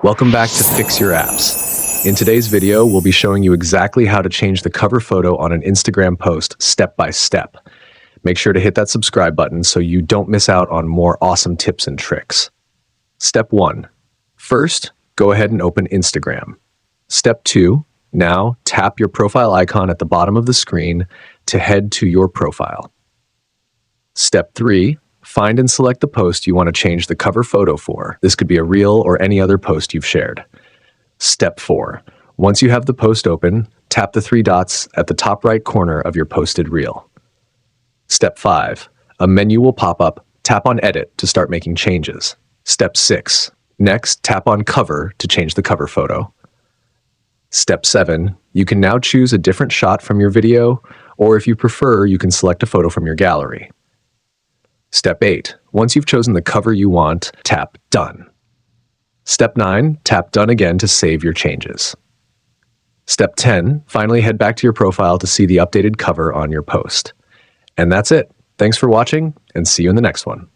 Welcome back to Fix Your Apps. In today's video, we'll be showing you exactly how to change the cover photo on an Instagram post step by step. Make sure to hit that subscribe button so you don't miss out on more awesome tips and tricks. Step 1. First, go ahead and open Instagram. Step 2. Now, tap your profile icon at the bottom of the screen to head to your profile. Step 3. Find and select the post you want to change the cover photo for. This could be a reel or any other post you've shared. Step 4. Once you have the post open, tap the 3 dots at the top right corner of your posted reel. Step 5. A menu will pop up. Tap on Edit to start making changes. Step 6. Next, tap on Cover to change the cover photo. Step 7. You can now choose a different shot from your video, or if you prefer, you can select a photo from your gallery. Step 8. Once you've chosen the cover you want, tap Done. Step 9. Tap Done again to save your changes. Step 10. Finally head back to your profile to see the updated cover on your post. And that's it. Thanks for watching, and see you in the next one.